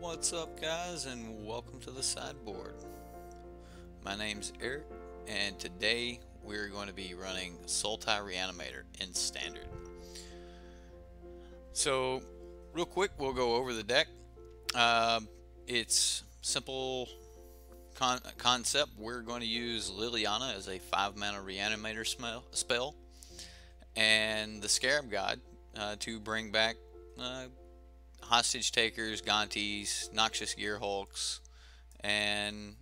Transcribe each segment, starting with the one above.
What's up, guys, and welcome to the sideboard. My name's Eric, and today we're going to be running Sultai Reanimator in Standard. So, real quick, we'll go over the deck. It's simple concept. We're going to use Liliana as a 5-mana Reanimator spell, and the Scarab God to bring back hostage takers, Gontis, noxious Gearhulks, and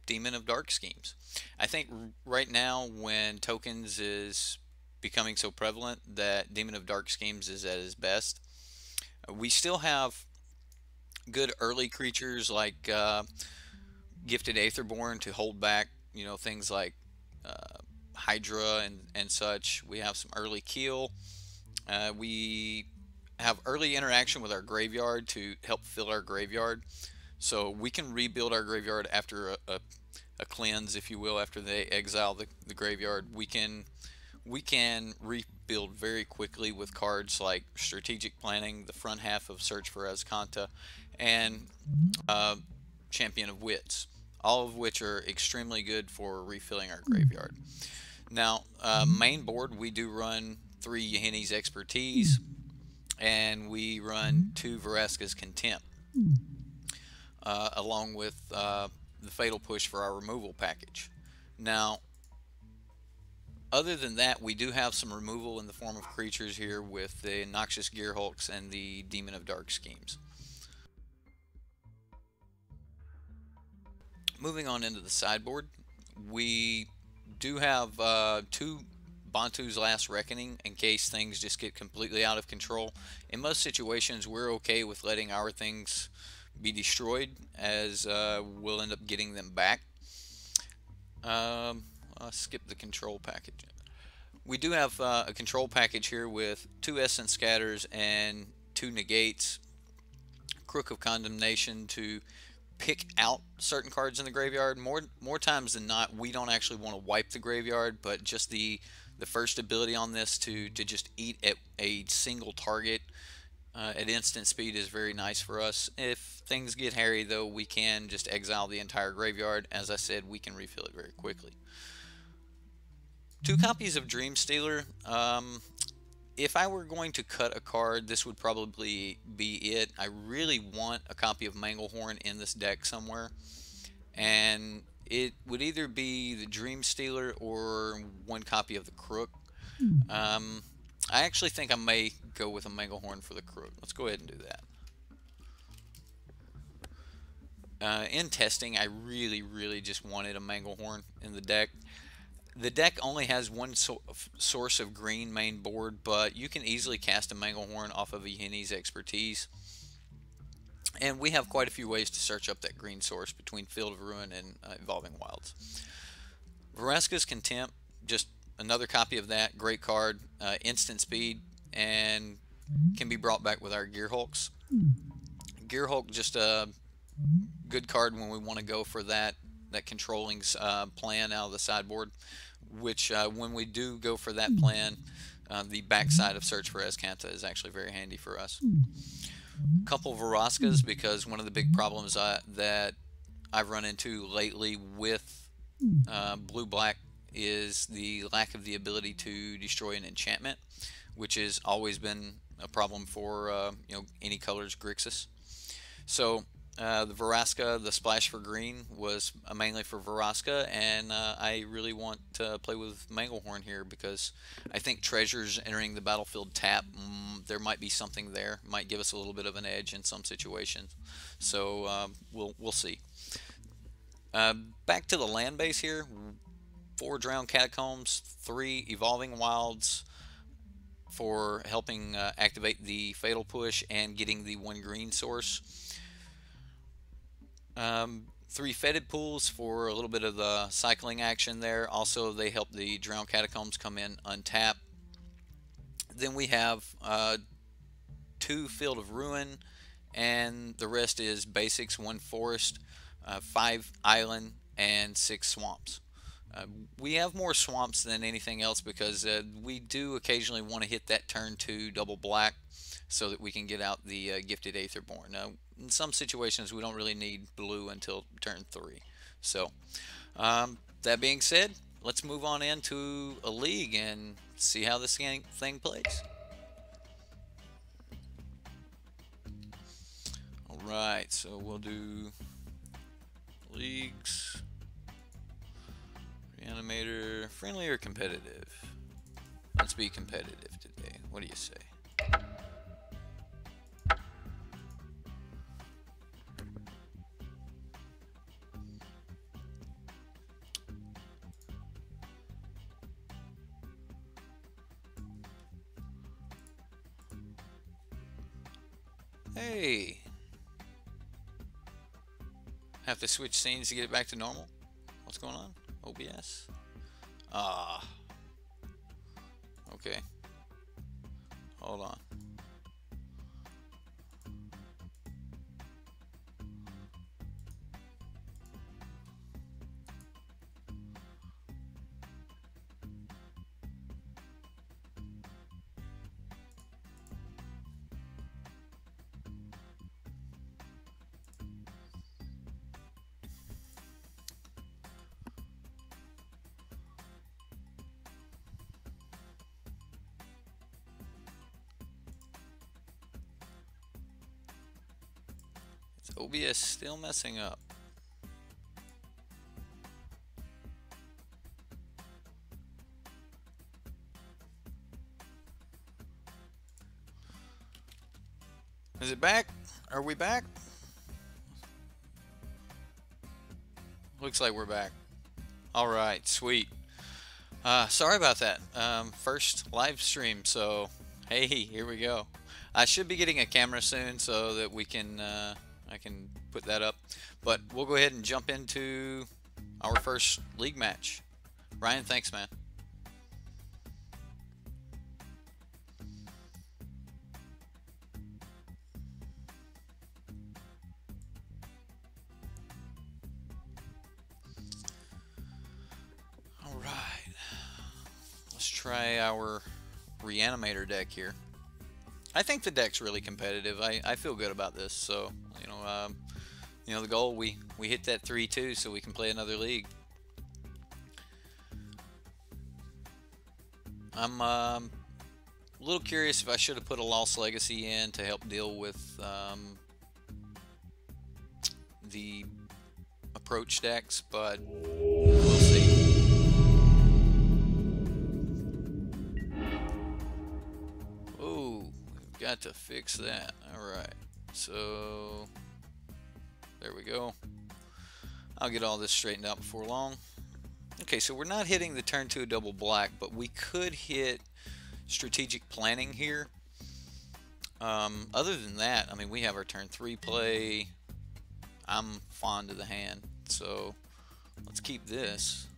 Demon of Dark Schemes. I think right now, when tokens is becoming so prevalent, that Demon of Dark Schemes is at his best. We still have good early creatures like Gifted Aetherborn to hold back, things like Hydra and such. We have some early Keel. We have early interaction with our graveyard to help fill our graveyard, so we can rebuild our graveyard after a cleanse, if you will. After they exile the graveyard, we can rebuild very quickly with cards like Strategic Planning, the front half of Search for Azcanta, and Champion of Wits, all of which are extremely good for refilling our graveyard. Now, main board, we do run 3 Yahenni's Expertise, and we run 2 Vraska's Contempt, along with the Fatal Push for our removal package. Now, other than that, we do have some removal in the form of creatures here with the Noxious Gearhulks and the Demon of Dark Schemes. Moving on into the sideboard, we do have 2 Bantu's Last Reckoning in case things just get completely out of control. In most situations, we're okay with letting our things be destroyed, as we'll end up getting them back. I'll skip the control package. We do have a control package here with 2 Essence Scatters and 2 Negates, Crook of Condemnation to pick out certain cards in the graveyard. More times than not, we don't actually want to wipe the graveyard, but just the first ability on this to just eat at a single target at instant speed is very nice for us. If things get hairy, though, we can just exile the entire graveyard. As I said, we can refill it very quickly. 2 copies of Dreamstealer. If I were going to cut a card, this would probably be it. I really want a copy of Manglehorn in this deck somewhere, and it would either be the Dreamstealer or 1 copy of the Crook. I actually think I may go with a Manglehorn for the Crook. Let's go ahead and do that. In testing, I really just wanted a Manglehorn in the deck. The deck only has 1 source of green main board, but you can easily cast a Manglehorn off of a Yahenni's Expertise. And we have quite a few ways to search up that green source between Field of Ruin and Evolving Wilds. Vraska's Contempt, just another copy of that. Great card, instant speed, and can be brought back with our Gearhulks. Gearhulk, just a good card when we want to go for that controlling plan out of the sideboard, which when we do go for that plan, the backside of Search for Azcanta is actually very handy for us. Couple of Vraskas, because one of the big problems that I've run into lately with blue-black is the lack of the ability to destroy an enchantment, which has always been a problem for any color's Grixis. So the Vraska, the splash for green, was mainly for Vraska, and I really want to play with Manglehorn here because I think treasures entering the battlefield tap, there might be something there, might give us a little bit of an edge in some situations. So we'll see. Back to the land base here. 4 Drowned Catacombs, 3 Evolving Wilds for helping activate the Fatal Push and getting the 1 green source. 3 Fetid Pools for a little bit of the cycling action there. Also, they help the Drowned Catacombs come in untapped. Then we have 2 Field of Ruin, and the rest is basics: 1 Forest, 5 Island, and 6 Swamps. We have more swamps than anything else because we do occasionally want to hit that turn 2 double black so that we can get out the gifted Aetherborn. Now, in some situations, we don't really need blue until turn 3. So, that being said, let's move on into a league and see how this thing plays. Alright, so we'll do leagues, Reanimator, friendly or competitive? Let's be competitive today. What do you say? Hey! Have to switch scenes to get it back to normal? What's going on? OBS? Ah. Okay. Hold on. Is OBS still messing up? Is it back? Are we back? Looks like we're back. Alright, sweet. Sorry about that. First live stream, so hey, here we go. I should be getting a camera soon so that we can I can put that up. But we'll go ahead and jump into our first league match. Ryan, thanks, man. Try our Reanimator deck here. I think the deck's really competitive. I feel good about this. So you know the goal, we hit that 3-2 so we can play another league. I'm a little curious if I should have put a Lost Legacy in to help deal with the approach decks, but we'll see. Got to fix that. Alright, so there we go. I'll get all this straightened out before long. Okay, so we're not hitting the turn 2 double black, but we could hit strategic planning here. Other than that, I mean, we have our turn 3 play. I'm fond of the hand, so let's keep this.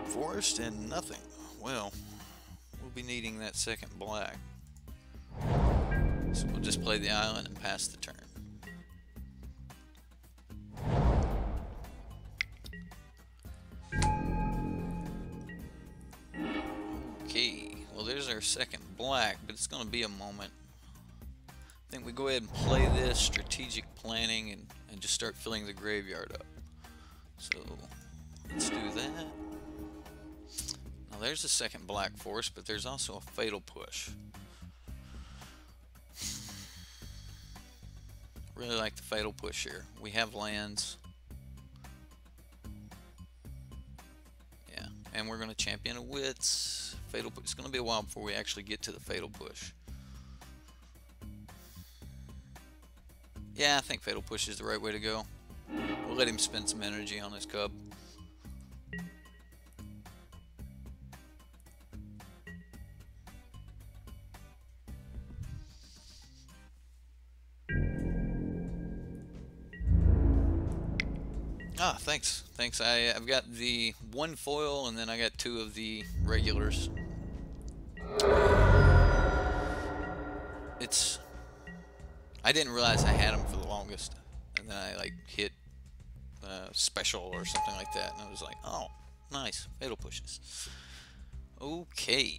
Forest and nothing. Well, we'll be needing that second black. So we'll just play the island and pass the turn. Okay, well there's our second black, but it's going to be a moment. I think we go ahead and play this strategic planning and just start filling the graveyard up. So let's do that. Now there's the second black force, but there's also a fatal push. Really like the fatal push here. We have lands. Yeah, and we're going to champion a wits. Fatal push. It's going to be a while before we actually get to the fatal push. Yeah, I think fatal push is the right way to go. We'll let him spend some energy on his cub. Ah, thanks. Thanks. I've got the one foil and then I got 2 of the regulars. it's... I didn't realize I had them for the longest. And then I, like, hit special or something like that. And I was like, oh, nice. Fatal pushes. Okay.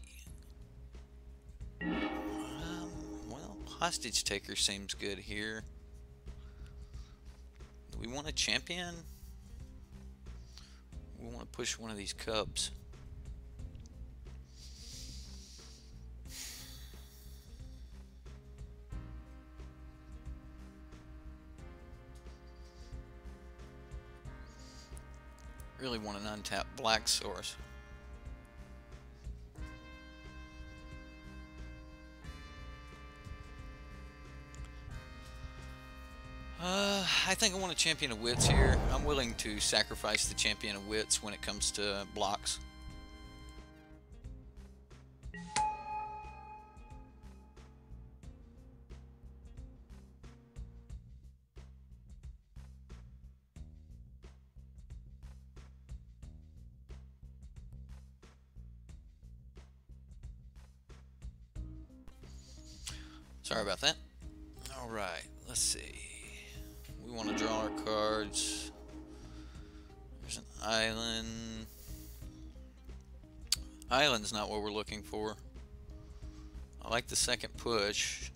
Well, hostage taker seems good here. Do we want a champion? We want to push one of these cubs. Really want an untapped black source. I think I want a champion of wits here. I'm willing to sacrifice the champion of wits when it comes to blocks. Sorry about that. Alright, let's see. We want to draw our cards. There's an island. Island's not what we're looking for. I like the second push.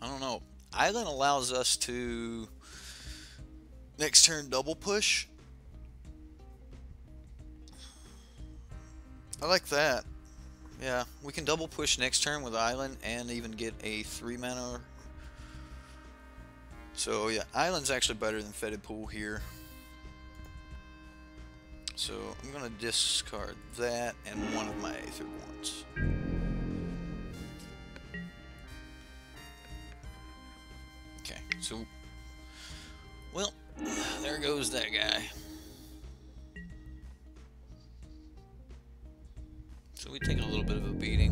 I don't know. Island allows us to next turn double push. I like that. Yeah, we can double push next turn with Island and even get a 3-mana. So yeah, Island's actually better than Fetid Pool here. So I'm gonna discard that and one of my Aether Warrants. Okay, so well, there goes that guy. So we take a little bit of a beating.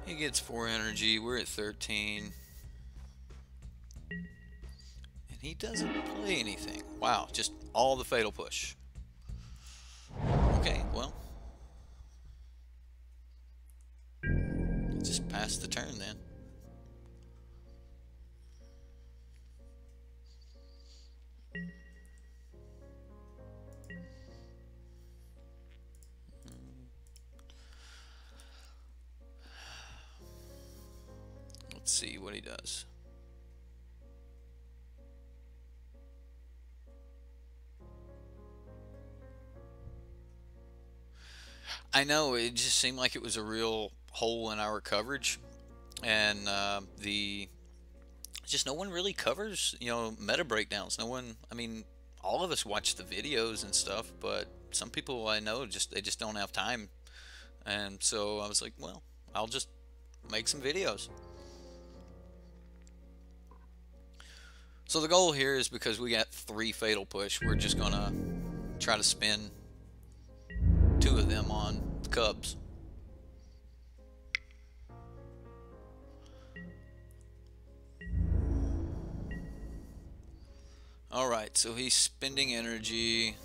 He gets 4 energy, we're at 13. And he doesn't play anything. Wow, just all the fatal push. Okay, well. Just pass the turn then. Let's see what he does. I know, it just seemed like it was a real hole in our coverage, and just no one really covers, you know, meta breakdowns. No one, I mean, all of us watch the videos and stuff, but some people I know they just don't have time, and so I was like, well, I'll just make some videos. So the goal here is, because we got 3 fatal push, we're just gonna try to spin 2 of them on the Cubs. Alright, so he's spending energy.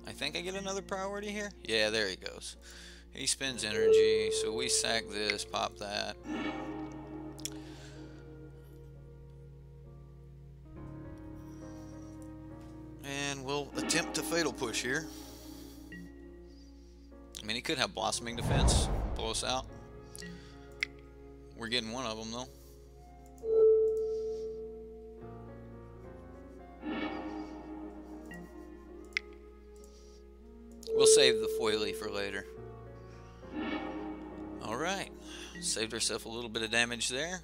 I think I get another priority here. Yeah, there he goes. He spends energy, so we sack this, pop that. And we'll attempt to fatal push here. I mean, he could have Blossoming Defense, blow us out. We're getting one of them, though. We'll save the foily for later. Alright, saved ourselves a little bit of damage there.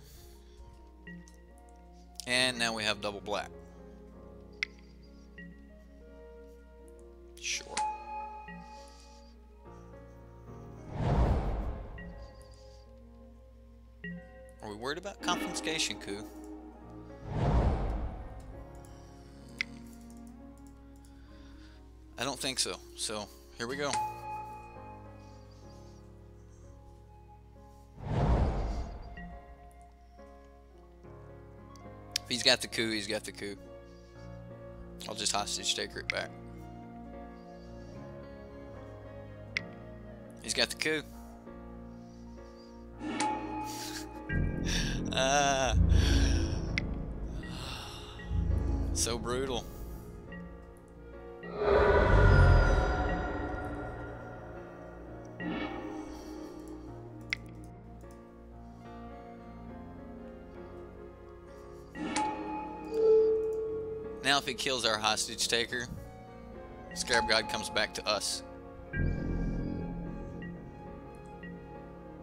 And now we have double black. Sure. Are we worried about confiscation coup? I don't think so. So here we go. If he's got the coup, he's got the coup. I'll just hostage taker it back. He's got the coup. Ah, so brutal. Now if he kills our hostage taker, Scarab God comes back to us.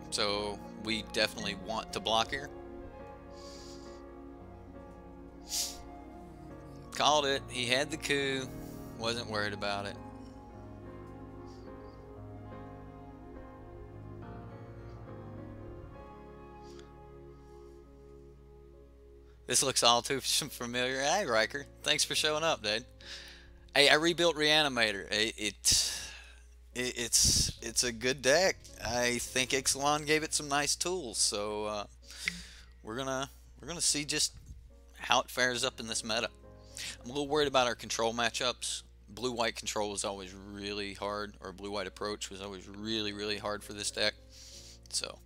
So we definitely want to block here. Called it. He had the coup. Wasn't worried about it. This looks all too familiar. Hey, Riker. Thanks for showing up, dude. Hey, I rebuilt Reanimator. It's a good deck. I think Ixalan gave it some nice tools, so we're gonna see just how it fares up in this meta. I'm a little worried about our control matchups. Blue-white control was always really hard, or blue-white approach was always really hard for this deck. So,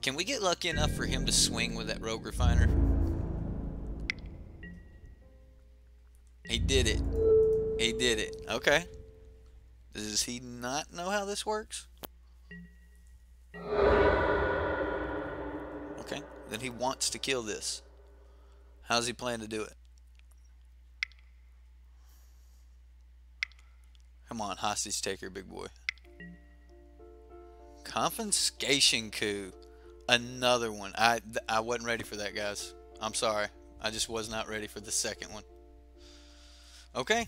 can we get lucky enough for him to swing with that Rogue Refiner? He did it. He did it. Okay. Does he not know how this works? Okay. Then he wants to kill this. How's he plan to do it? Come on, hostage taker, big boy. Confiscation coup. Another one. I wasn't ready for that, guys. I'm sorry. I just was not ready for the second one. Okay.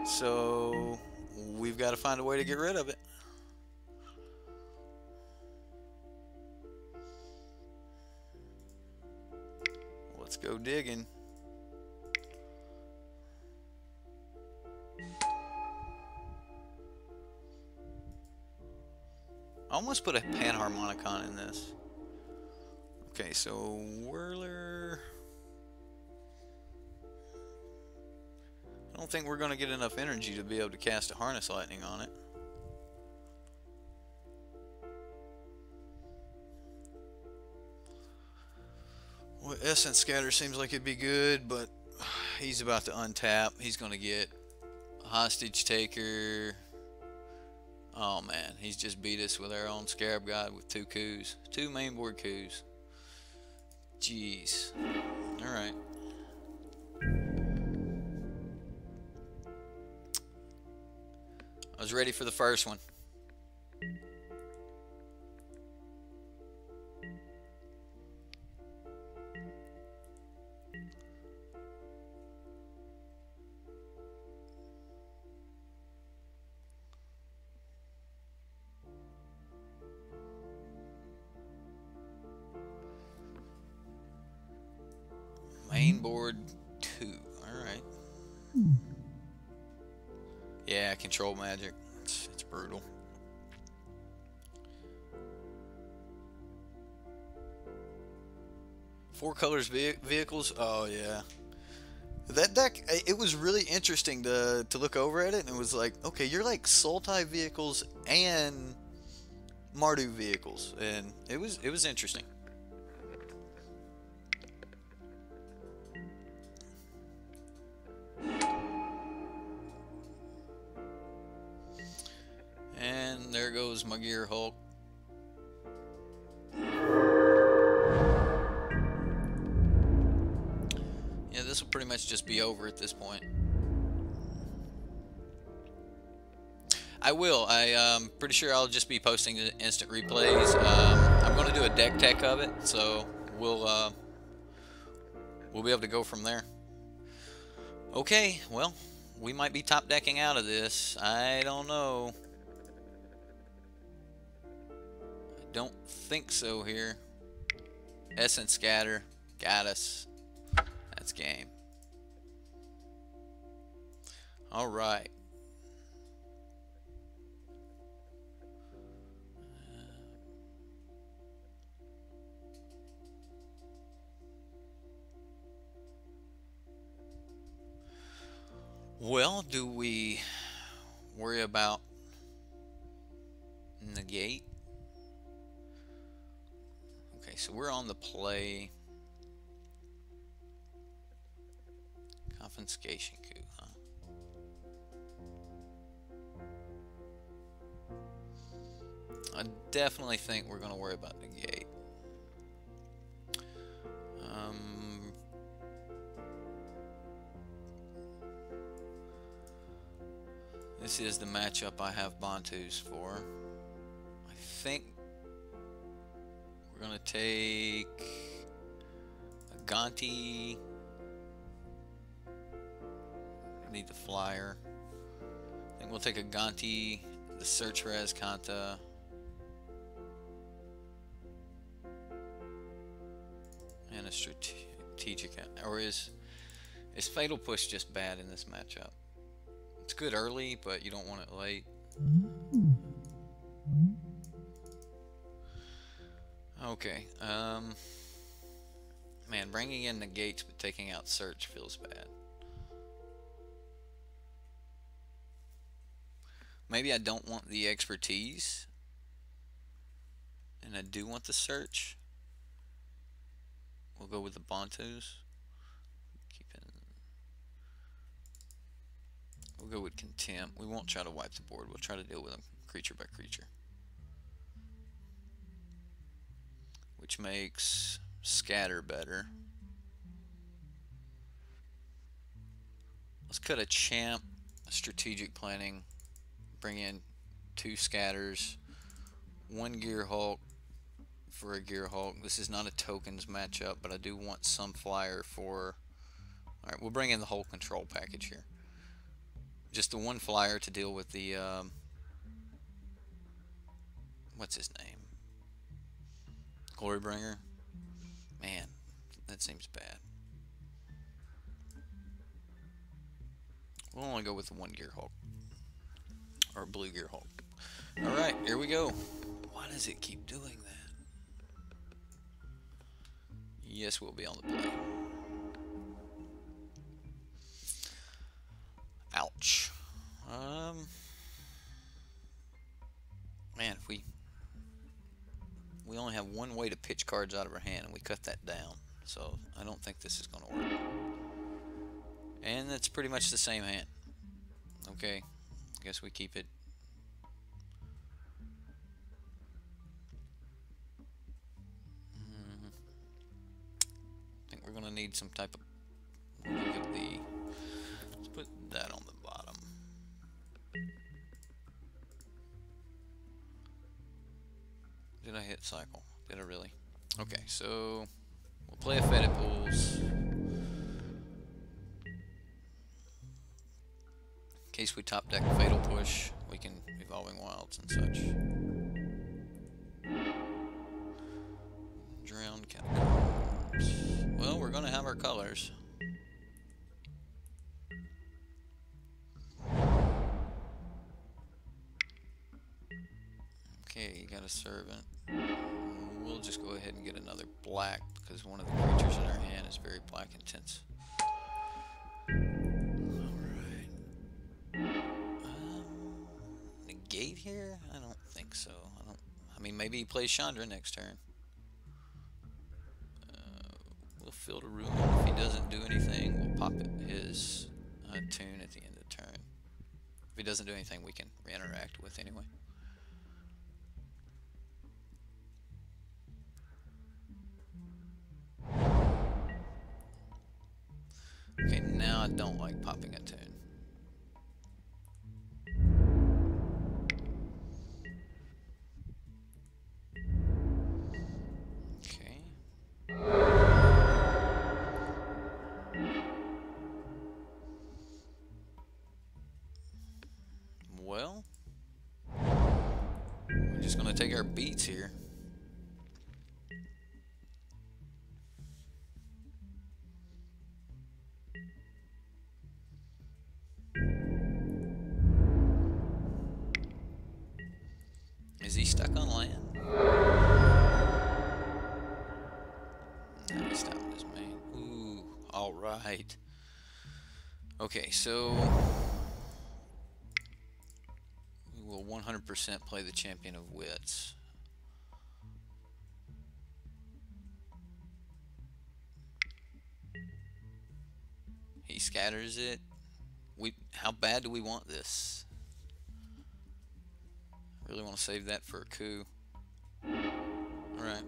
So we've got to find a way to get rid of it. Let's go digging. I almost put a Panharmonicon in this. Okay, so Whirler. I don't think we're going to get enough energy to be able to cast a Harness Lightning on it. Well, Essence Scatter seems like it'd be good, but he's about to untap. He's going to get Hostage Taker. Oh man, he's just beat us with our own Scarab God with 2 coups. 2 mainboard coups. Jeez. Alright. I was ready for the first one. Mainboard 2. Alright. Yeah, control magic. It's brutal. Four colors vehicles. Oh yeah. That deck, it was really interesting to look over at it, and it was like, okay, you're like Sultai vehicles and Mardu vehicles, and it was interesting. And there goes my Gear Hulk. Yeah, this will pretty much just be over at this point. I will. I'm pretty sure I'll just be posting the instant replays. I'm going to do a deck tech of it, so we'll be able to go from there. Okay, well, we might be top decking out of this. I don't know. I don't think so here. Essence Scatter got us. That's game. All right. Well, do we worry about negate? Okay, so we're on the play. Confiscation coup, huh? I definitely think we're going to worry about negate. This is the matchup I have Bantus for. I think we're going to take a Gonti. Need the flyer. I think we'll take a Gonti, the Search Res Kanta. And a strategic. Or is Fatal Push just bad in this matchup? It's good early, but you don't want it late. Okay. Man, bringing in negates but taking out search feels bad. Maybe I don't want the expertise, and I do want the search. We'll go with the Bantus. We'll go with contempt. We won't try to wipe the board. We'll try to deal with them creature by creature. Which makes scatter better. Let's cut a champ, a strategic planning, bring in 2 scatters, 1 Gear Hulk for a Gear Hulk. This is not a tokens matchup, but I do want some flyer for... Alright, we'll bring in the whole control package here. Just the 1 flyer to deal with the, what's his name? Glorybringer? Man, that seems bad. We'll only go with the 1 Gear Hulk. Or blue Gear Hulk. Alright, here we go. Why does it keep doing that? Yes, we'll be on the play. Ouch. Man, if we only have 1 way to pitch cards out of our hand, and we cut that down. So I don't think this is going to work. And that's pretty much the same hand. Okay, I guess we keep it. I think we're going to need some type of... Look at the... Let's put that on the bottom. Did I hit cycle? Did I really? Okay, so we'll play a Fetid Pools. In case we top deck Fatal Push, we can Evolving Wilds and such. Drowned Catacombs. Well, we're gonna have our colors. Okay, you got a servant. We'll just go ahead and get another black because one of the creatures in our hand is very black intense. Alright. Negate here? I don't think so. I mean, maybe he plays Chandra next turn. We'll Field of Ruin. If he doesn't do anything, we'll pop his tune at the end of the turn. If he doesn't do anything, we can interact with anyway. Okay, now I don't like popping a tune. Okay. Well, we're just gonna take our beats here. right. Okay, so we will 100% play the Champion of Wits. He scatters it. How bad do we want this? Really want to save that for a coup. Alright.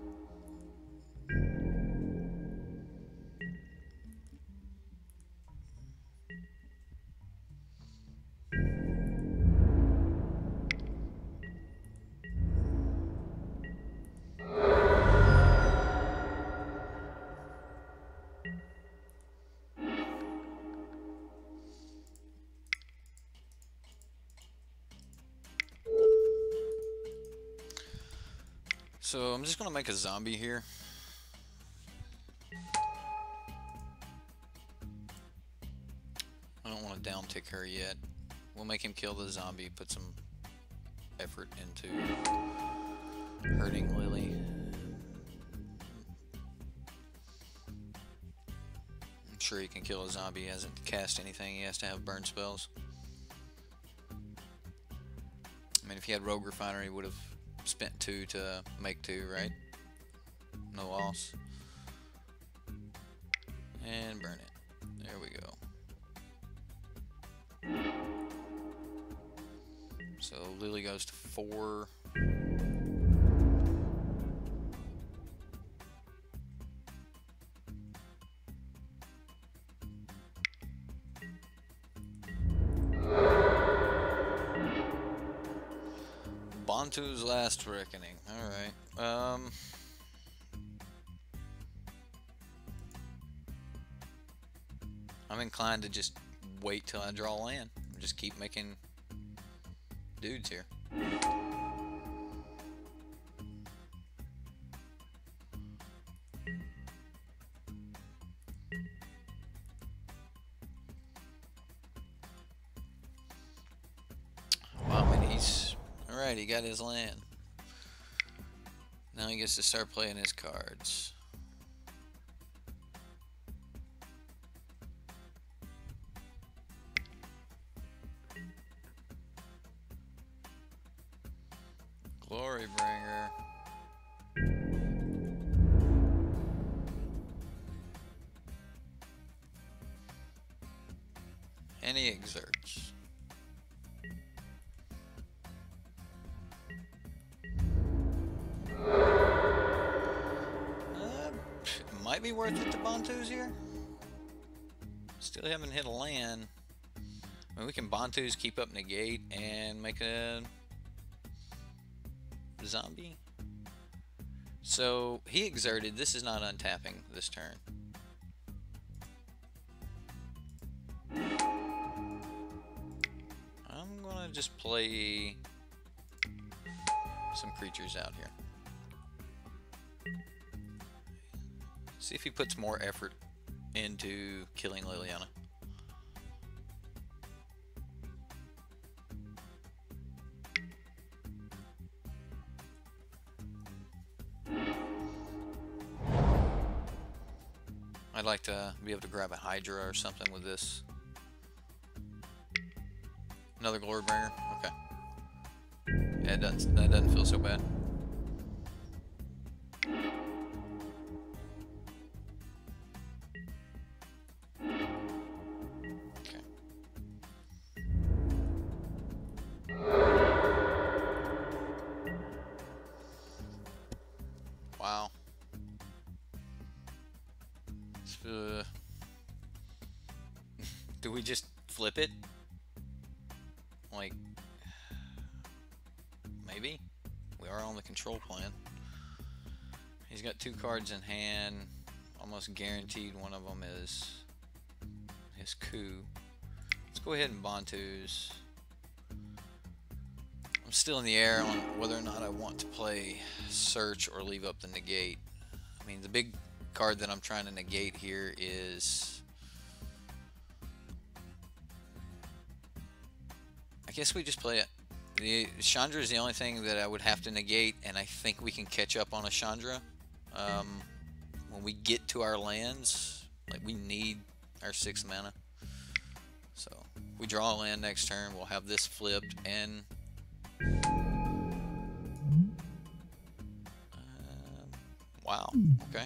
So I'm just gonna make a zombie here. I don't want to down tick her yet. We'll make him kill the zombie, put some effort into hurting Lily. I'm sure he can kill a zombie. He hasn't cast anything. He has to have burn spells. I mean, if he had Rogue Refiner, he would have spent 2 to make 2, right? No loss. And burn it. There we go. So Lily goes to 4. Bantu's Last Reckoning. Alright. I'm inclined to just wait till I draw land. Just keep making dudes here. Wow, I mean, he's... Alright, he got his land. Now he gets to start playing his cards. Glorybringer. And he exerts. Might be worth it to Bantus here. Still haven't hit a land. I mean, we can Bantus, keep up negate, and make a zombie. So he exerted. This is not untapping this turn. I'm gonna just play some creatures out here. See if he puts more effort into killing Liliana. I'd like to be able to grab a Hydra or something with this. Another Glorybringer? Okay. Yeah, that doesn't feel so bad. Okay. Wow. Do we just flip it? Like, maybe? We are on the control plan. He's got 2 cards in hand. Almost guaranteed one of them is his coup. Let's go ahead and Bantus. I'm still in the air on whether or not I want to play Search or leave up the negate. I mean, the big card that I'm trying to negate here is... I guess we just play it. The Chandra is the only thing that I would have to negate, and I think we can catch up on a Chandra. When we get to our lands, like, we need our 6 mana. So if we draw a land next turn, we'll have this flipped and wow. Okay.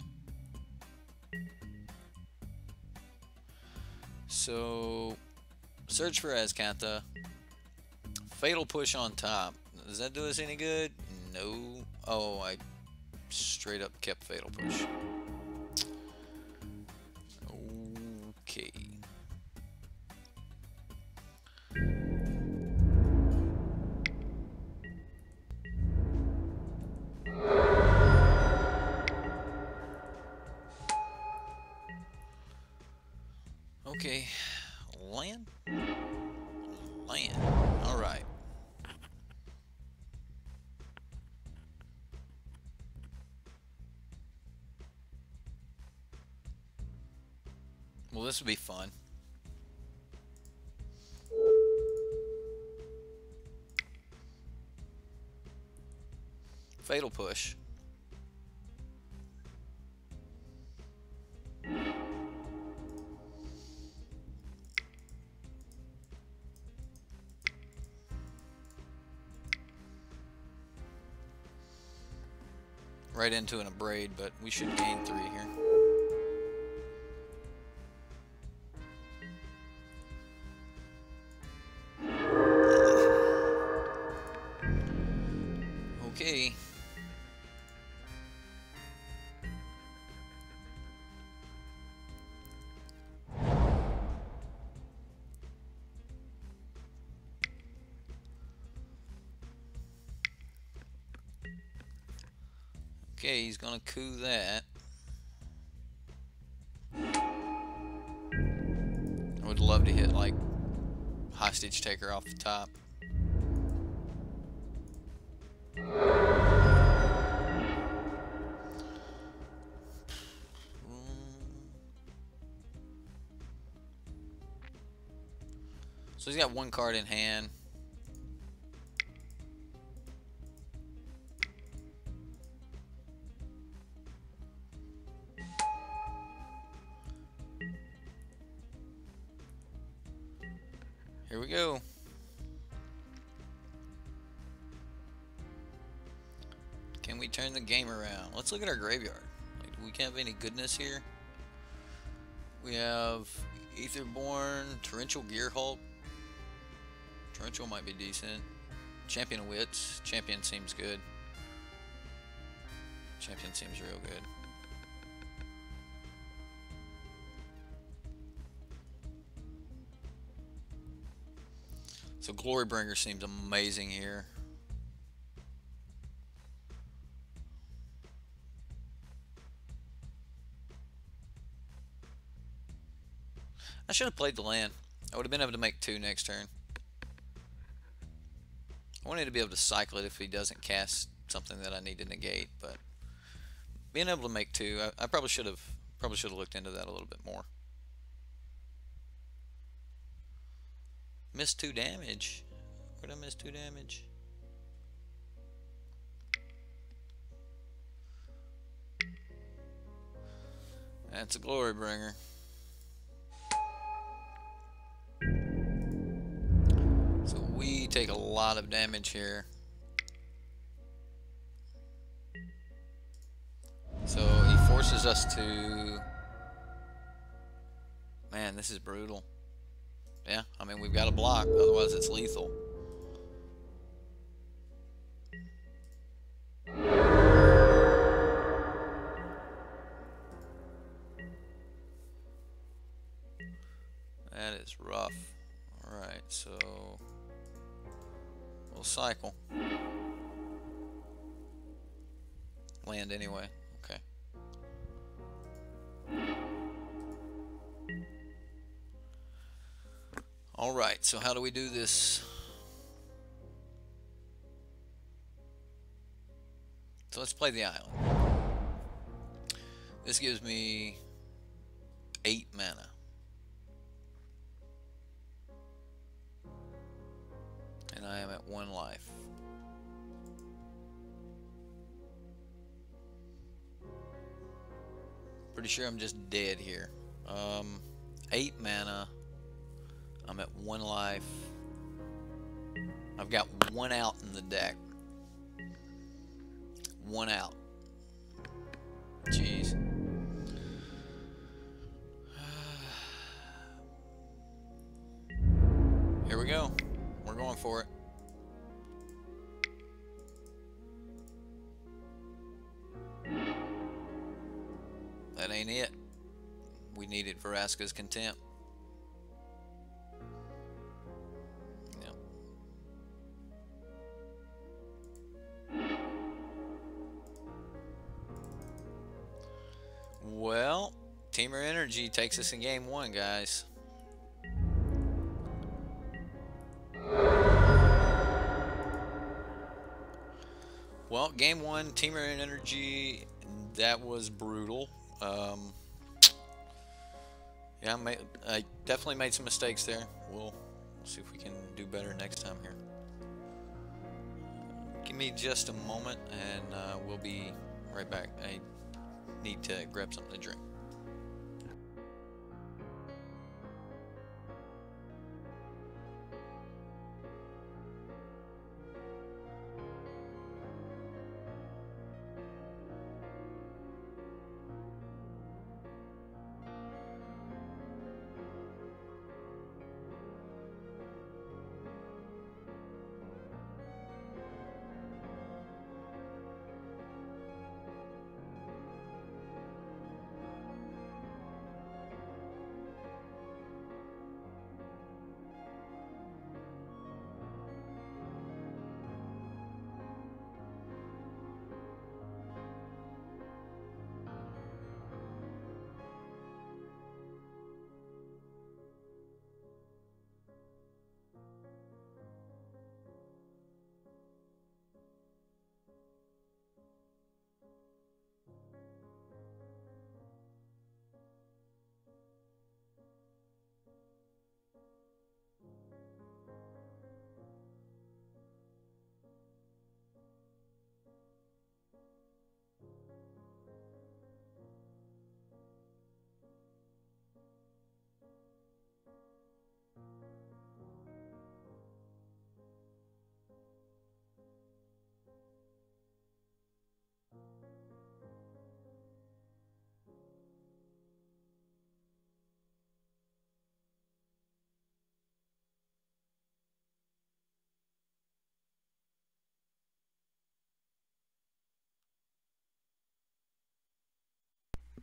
So search for Azcantha. Fatal Push on top. Does that do us any good? No. Oh, I straight up kept Fatal Push. Okay. Okay. Land? Land. Alright. Well, this would be fun. Fatal Push. Right into an Abrade, but we should gain 3 here. Okay. Okay, he's gonna coup that. I would love to hit like Hostage Taker off the top. So he's got 1 card in hand. Here we go. Can we turn the game around? Let's look at our graveyard. Like, do we have any goodness here? We have Aetherborn, Torrential Gearhulk. Torrential might be decent. Champion of Wits. Champion seems good. Champion seems real good. So Glorybringer seems amazing here. I should have played the land. I would have been able to make 2 next turn. I wanted to be able to cycle it if he doesn't cast something that I need to negate, but being able to make 2, I probably should have looked into that a little bit more. Missed 2 damage. Where'd I miss 2 damage? That's a Glorybringer. So we take a lot of damage here. So he forces us to... Man, this is brutal. Yeah, I mean, we've got to block, otherwise it's lethal. That is rough. Alright, so we'll cycle. Land anyway. Okay. Alright, so how do we do this? So let's play the island. This gives me 8 mana. And I am at 1 life. Pretty sure I'm just dead here. 8 mana. I'm at 1 life. I've got 1 out in the deck. 1 out. Jeez. Here we go. We're going for it. That ain't it. We needed Vraska's Contempt. Well, Teamer Energy takes us in game 1, guys. Well, game 1, Teamer Energy, that was brutal. Yeah, I definitely made some mistakes there. We'll see if we can do better next time here. Give me just a moment, and we'll be right back. I need to grab something to drink.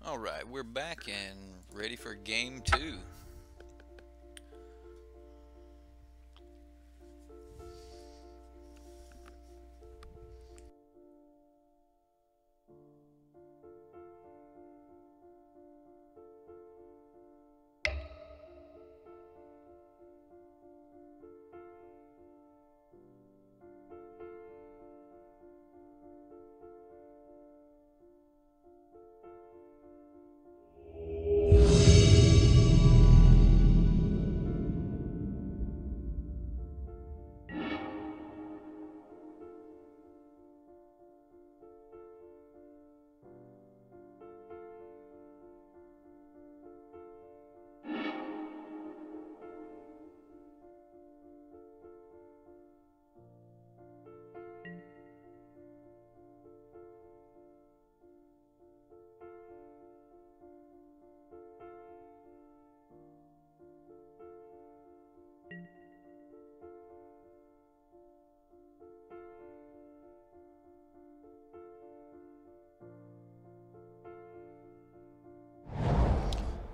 Alright, we're back and ready for game 2.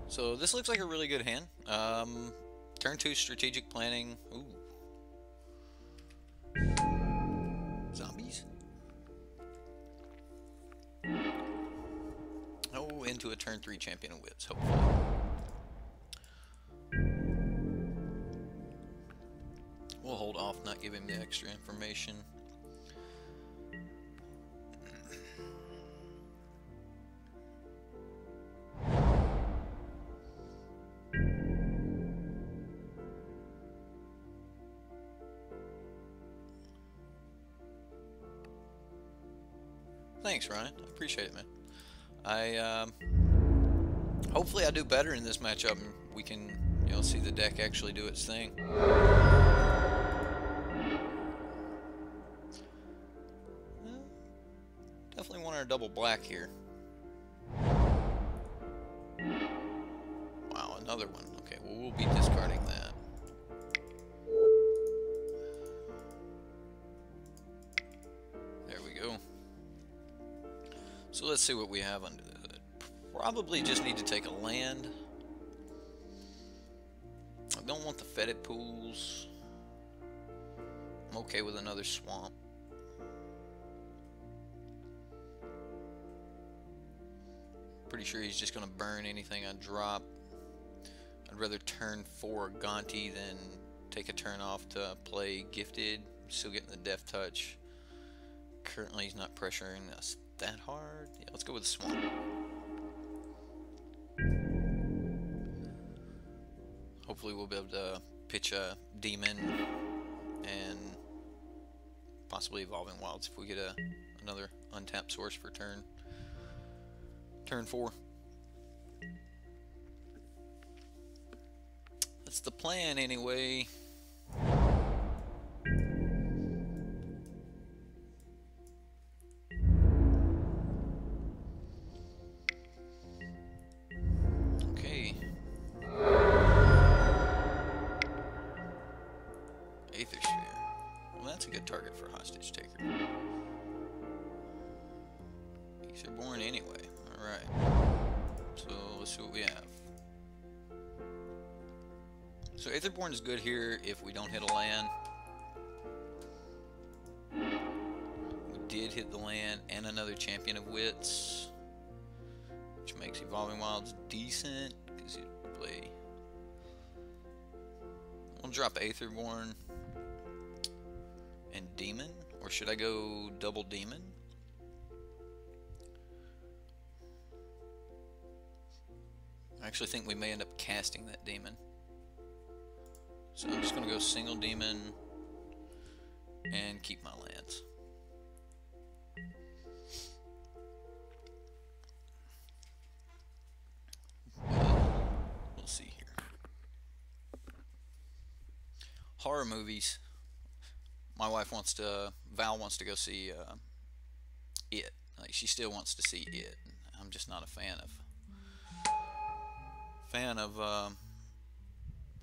So this looks like a really good hand. Turn 2 strategic planning. Ooh. Zombies. Oh, into a turn 3 champion of whips, hopefully. We'll hold off, not give him the extra information. Thanks, Ryan. I appreciate it, man. Hopefully I do better in this matchup and we can, see the deck actually do its thing. Definitely want our double black here. Wow, another one. Okay, well, we'll be discarding that. There we go. So let's see what we have under the hood. Probably just need to take a land. I don't want the fetid pools. I'm okay with another swamp. Pretty sure he's just going to burn anything I drop. I'd rather turn 4 Gonti than take a turn off to play Gifted. I'm still getting the Death Touch. Currently he's not pressuring us that hard. Yeah, let's go with the Swamp. Hopefully we'll be able to pitch a Demon and possibly Evolving Wilds if we get another untapped source for turn 4. That's the plan anyway. Okay. Aether Sphere. Well, that's a good target for Hostage Taker. Aetherborn anyway. Alright. So let's see what we have. So Aetherborn is good here if we don't hit a land. We did hit the land and another Champion of Wits, which makes Evolving Wilds decent because you play. We'll drop Aetherborn and Demon, or should I go double Demon? I actually think we may end up casting that Demon. So I'm just going to go single Demon and keep my lands. We'll see here. Horror movies. My wife wants to, Val wants to go see It. Like, she still wants to see It. I'm just not a fan of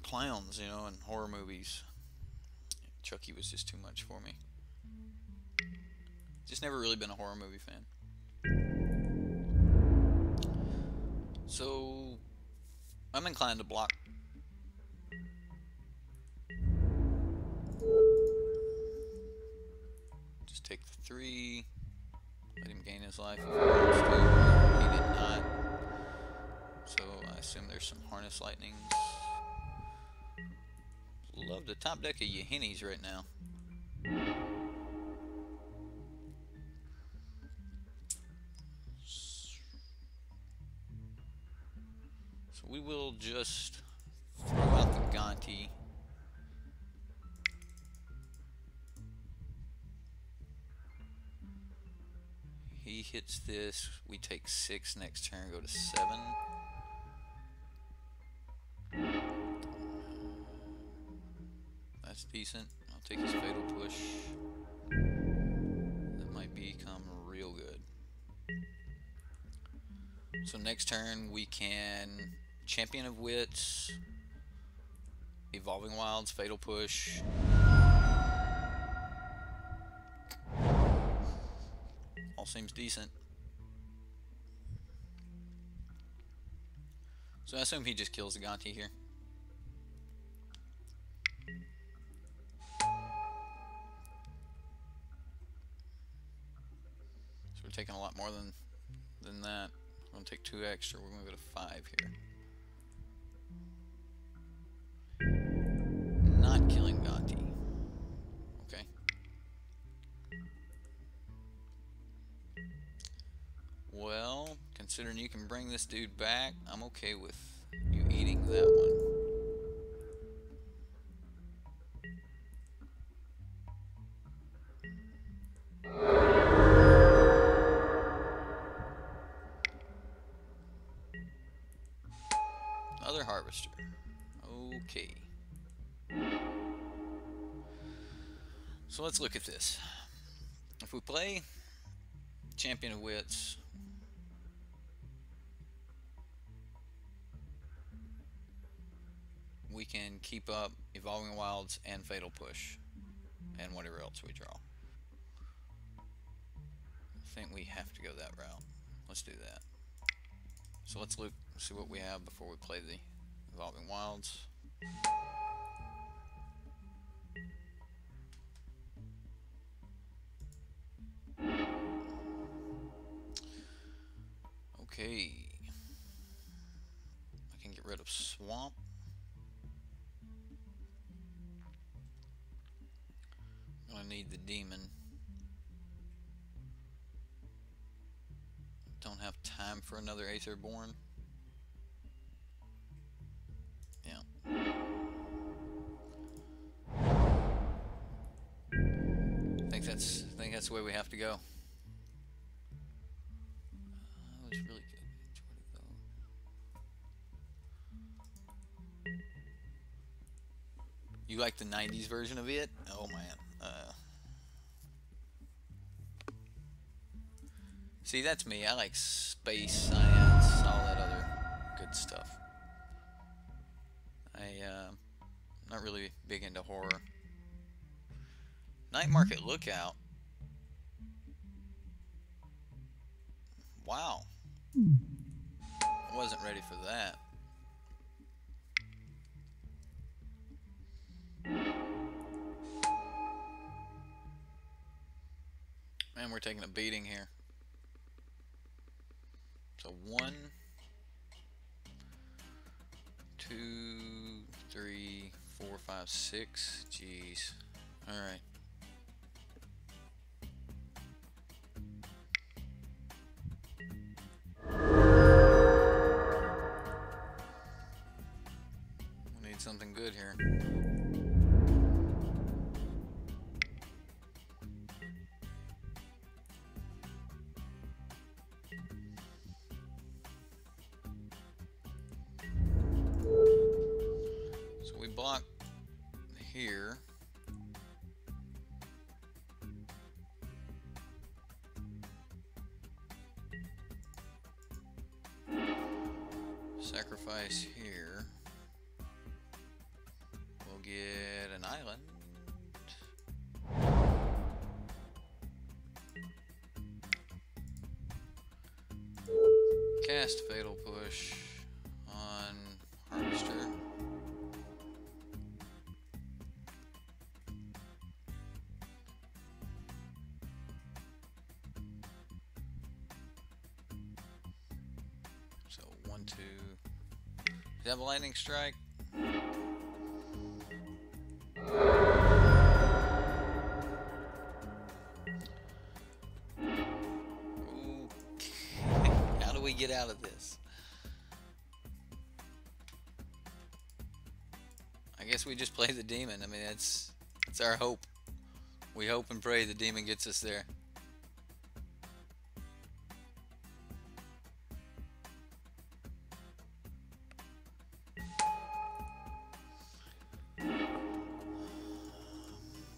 clowns, and horror movies. Chucky was just too much for me. Just never really been a horror movie fan. So I'm inclined to block. Just take the 3. Let him gain his life if he wants to. He did not. So I assume there's some Harness Lightnings. Love the top deck of Yahinis right now. So we will just throw out the Gonti. He hits this, we take 6 next turn, go to 7. That's decent. I'll take his Fatal Push. That might become real good. So next turn we can Champion of Wits, Evolving Wilds, Fatal Push. All seems decent. So I assume he just kills the Gonti here. So we're taking a lot more than that. We're going to take 2 extra. We're going to go to 5 here. Not killing Gonti. Okay. Well, considering you can bring this dude back, I'm okay with you eating that one. Harvester. Okay. So let's look at this. If we play Champion of Wits, we can keep up Evolving Wilds and Fatal Push and whatever else we draw. I think we have to go that route. Let's do that. So let's look, see what we have before we play the Evolving Wilds. Okay. I can get rid of Swamp. I'm gonna need the Demon. Don't have time for another Aetherborn. Yeah. I think that's the way we have to go. That was really good. You like the 90s version of it? Oh man. See, that's me. I like space, science, all that other good stuff. I'm not really big into horror. Night Market Lookout. Wow. I wasn't ready for that. Man, we're taking a beating here. So 1, 2, 3, 4, 5, 6. Jeez. All right. We need something good here. Block here. Sacrifice here. We'll get an island. Cast Fatal Push on Harvester. So 1, 2. Does he have a lightning strike? Ooh. How do we get out of this? I guess we just play the demon. I mean, it's our hope. We hope and pray the demon gets us there.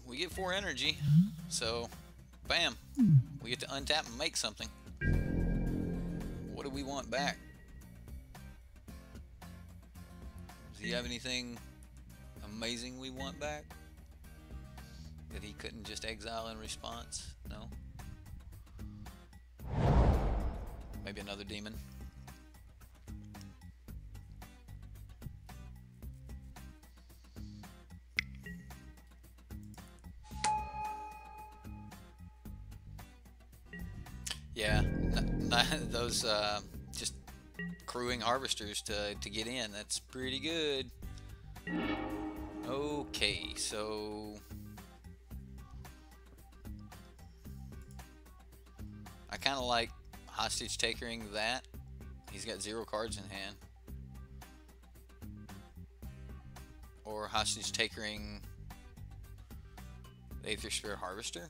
We get 4 energy, so bam, we get to untap and make something. What do we want back? Does he have anything amazing we want back that he couldn't just exile in response? No? Maybe another demon? Yeah, those just crewing harvesters to get in. That's pretty good. Okay, so I kind of like hostage takering that. He's got 0 cards in hand. Or hostage takering the Aether Sphere Harvester.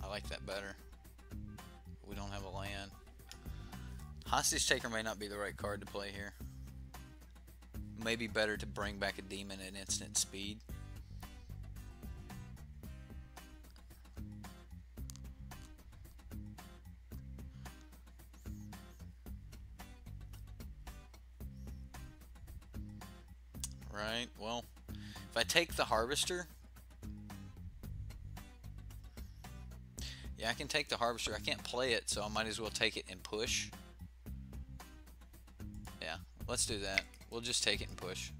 I like that better. We don't have a land. Hostage Taker may not be the right card to play here. Maybe better to bring back a demon at instant speed. Right, well, if I take the Harvester, yeah, I can take the Harvester. I can't play it, so I might as well take it and push. Yeah, let's do that. We'll just take it and push.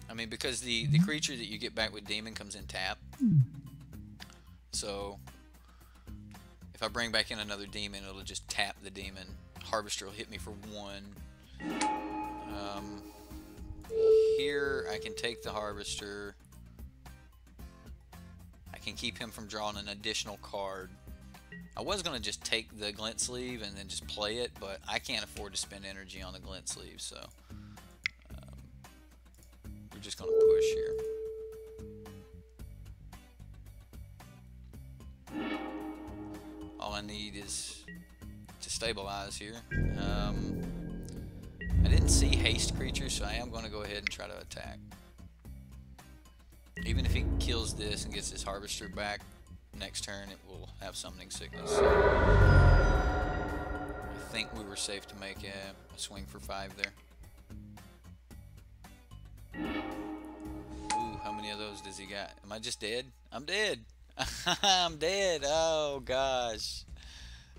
I mean, because the creature that you get back with Demon comes in tap. So if I bring back in another Demon, it'll just tap the Demon. Harvester will hit me for 1. Here I can take the Harvester. I can keep him from drawing an additional card. I was going to just take the Glint Sleeve and then just play it, but I can't afford to spend energy on the Glint Sleeve, so we're just going to push here. All I need is to stabilize here. I didn't see haste creatures, so I am going to go ahead and try to attack. Even if he kills this and gets his Harvester back next turn, it will have Summoning Sickness. So I think we were safe to make a swing for 5 there. Ooh, how many of those does he got? Am I just dead? I'm dead. I'm dead. Oh gosh,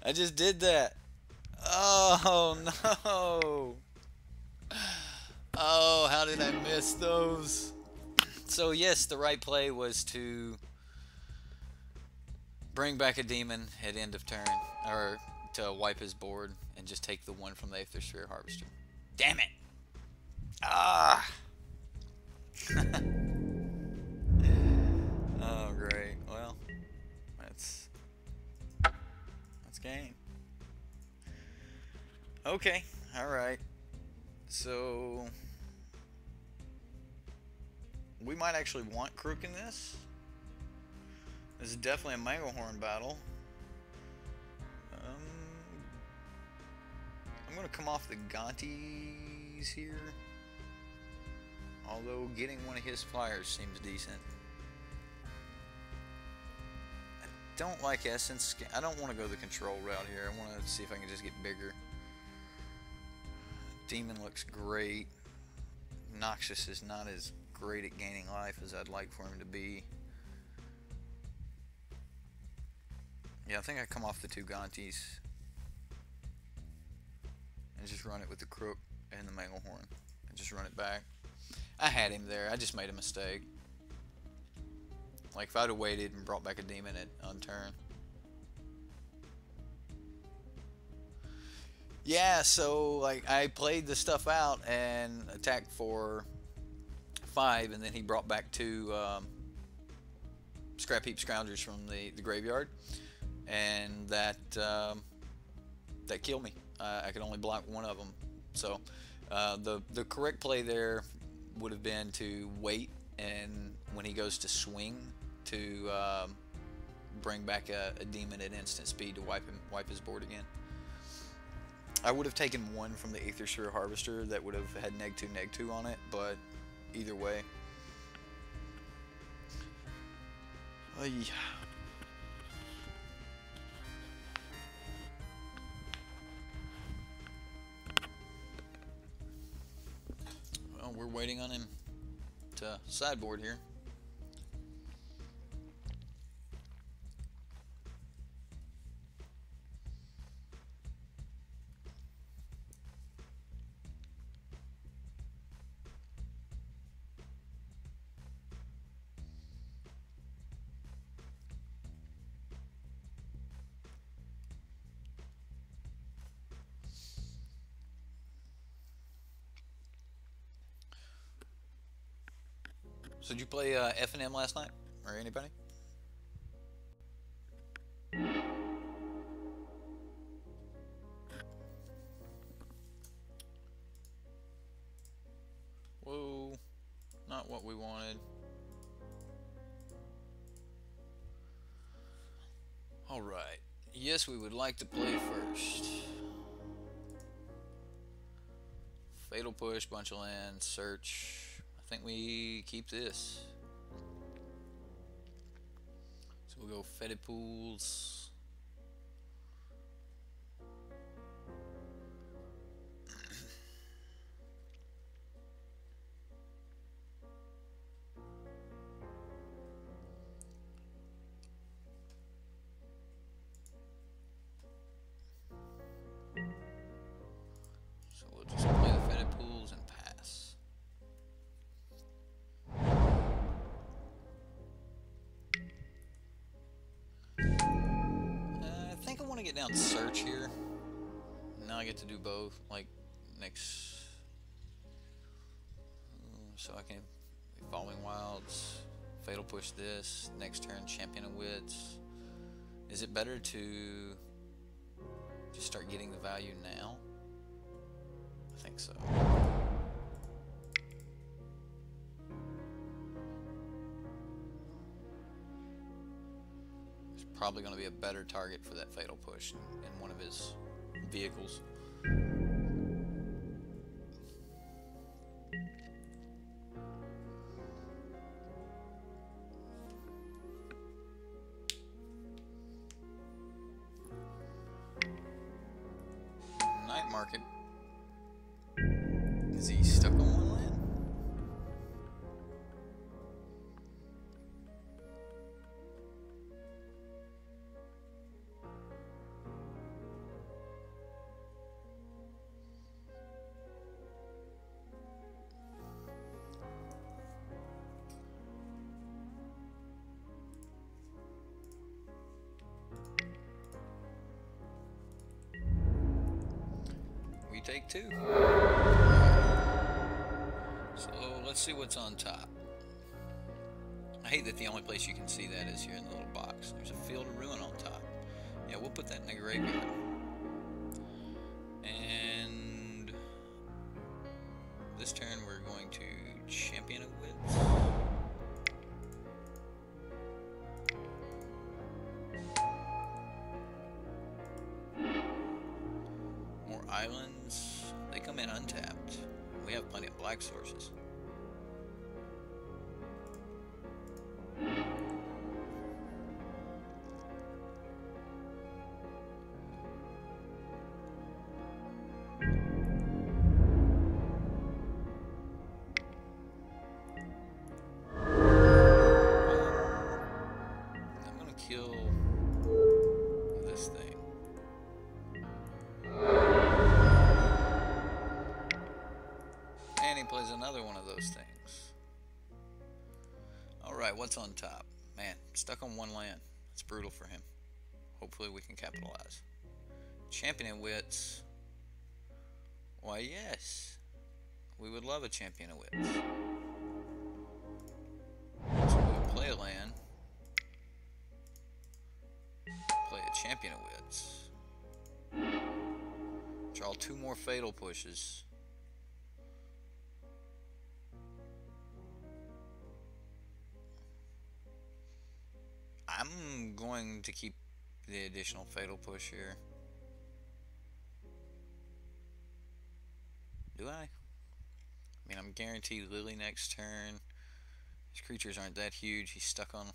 I just did that. Oh no. Oh, how did I miss those? So yes, the right play was to bring back a demon at end of turn, or to wipe his board and just take the 1 from the Aether Sphere Harvester. Damn it! Ah! Oh great. Well, that's game. Okay. All right. So we might actually want Crook in this. This is definitely a Manglehorn battle. I'm going to come off the Gaunties here. Although getting one of his flyers seems decent. I don't like Essence. I don't want to go the control route here. I want to see if I can just get bigger. Demon looks great. Noxious is not as great at gaining life as I'd like for him to be. Yeah, I think I come off the 2 Gaunties and just run it with the Crook and the Manglehorn and just run it back. I had him there. I just made a mistake. Like if I'd have waited and brought back a demon on turn. Yeah, so like I played the stuff out and attacked for 5, and then he brought back 2 Scrap Heap Scroungers from the graveyard, and that killed me. I could only block 1 of them. So the correct play there would have been to wait, and when he goes to swing, to bring back a demon at instant speed to wipe his board again. I would have taken 1 from the Aether Sphere Harvester that would have had -2/-2 on it, but either way. Well, we're waiting on him to sideboard here. So did you play F&M last night, or anybody? Whoa, not what we wanted. guess we would like to play first. Fatal push, bunch of land, search. I think we keep this. So we'll go fetid pools. So we'll just play the fetid pools and pass. I think I want to get down search here. Now I get to do both, like next, so I can be following wilds, fatal push this, next turn champion of wits. Is it better to just start getting the value now? I think so. There's probably going to be a better target for that fatal push in one of his vehicles. Night market. Is he stuck on one land? We take two. So let's see what's on top. I hate that the only place you can see that is here in the little box. There's a field of ruin on top. Yeah, we'll put that in the graveyard. And this turn we're going to champion of wits. More islands. They come in untapped. We have plenty of black sources. I'm gonna kill this thing. And he plays another one of those things. Alright, what's on top? Man, stuck on one land. It's brutal for him. Hopefully we can capitalize. Champion of wits. Why, yes. We would love a champion of wits. So we'll play a land. Play a champion of wits. Draw two more fatal pushes. I'm going to keep the additional fatal push here. Do I? I mean, I'm guaranteed Lily next turn. His creatures aren't that huge. He's stuck on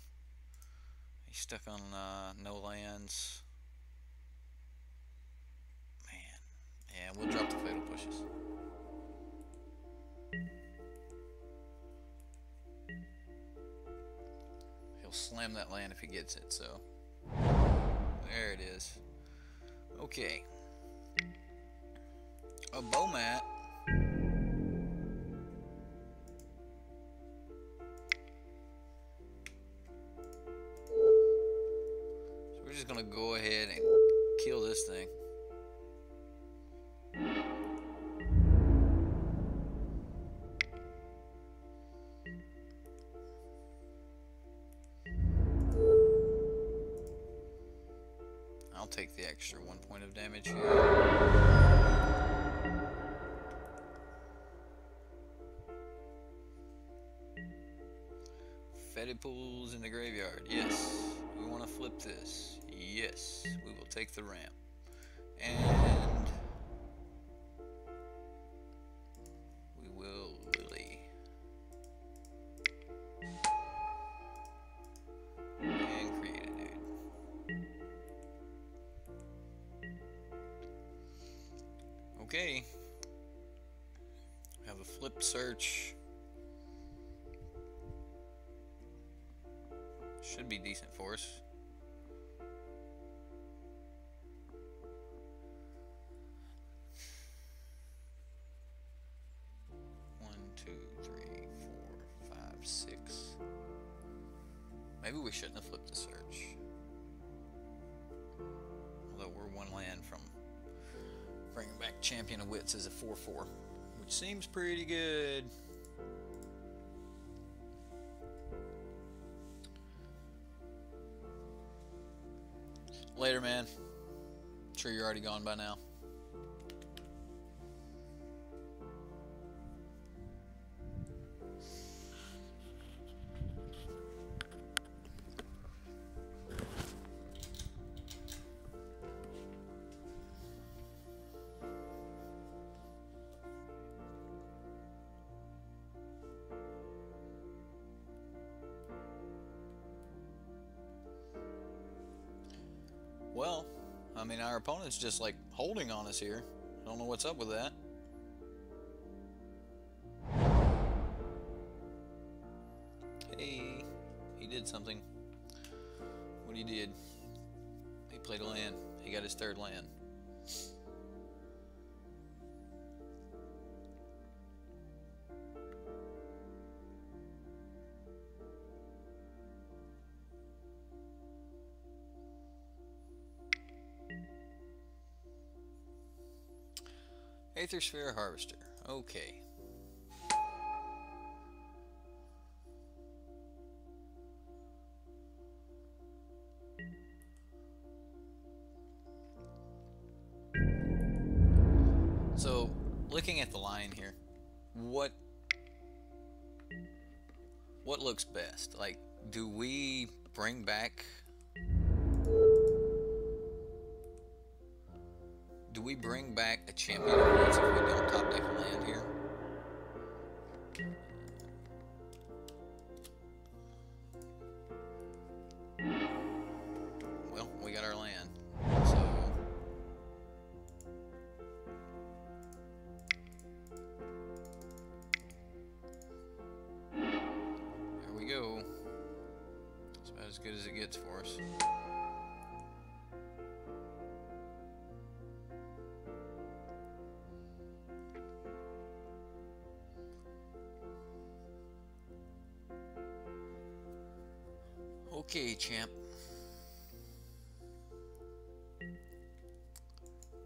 no lands. Man, yeah, we'll drop the fatal pushes. He'll slam that land if he gets it. So there it is. Okay, a bow mat. We're just gonna go ahead and kill this thing. I'll take the extra 1 point of damage here. Fetid pools in the graveyard. Yes. We want to flip this. Yes, we will take the ramp. And we will Lily. And create a dude. Okay. Have a flip search. Should be decent for us. One, two, three, four, five, six. Maybe we shouldn't have flipped the search. Although we're one land from bringing back Champion of Wits as a 4/4, which seems pretty good. Later, man. I'm sure you're already gone by now. Well, I mean, our opponent's just like holding on us here. I don't know what's up with that. Hey, he did something. What he did? He played a land. He got his third land. Aether Sphere Harvester. Okay. So, looking at the line here, what looks best? Like, do we bring back a Champion of Wits if we don't top deck a land here? Well, we got our land, so there we go. It's about as good as it gets for us. Okay, champ.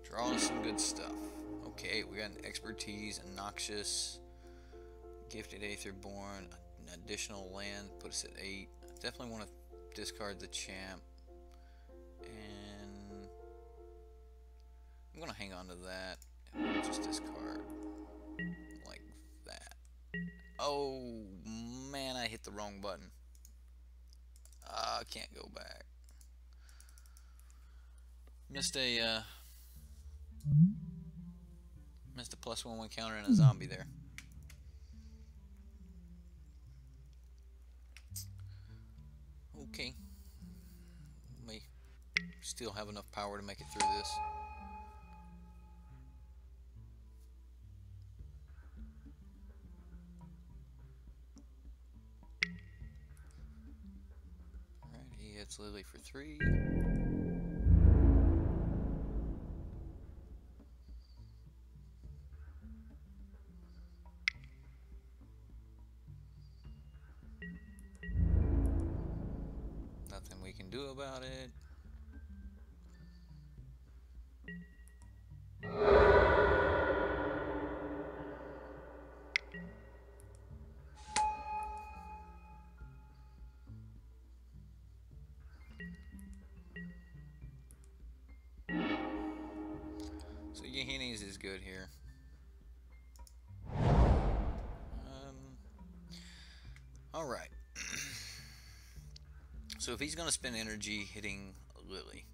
Drawing some good stuff. Okay, we got an Expertise, a Noxious, Gifted Aetherborn, an additional land, put us at 8. Definitely want to discard the champ. And I'm going to hang on to that. And we'll just discard like that. Oh, man, I hit the wrong button. I can't go back. Missed a +1/+1 counter and a zombie there. Okay. We still have enough power to make it through this. Alright, he hits Lily for 3. Nothing we can do about it. So Yahini's is good here. Alright. So if he's going to spend energy hitting Lily.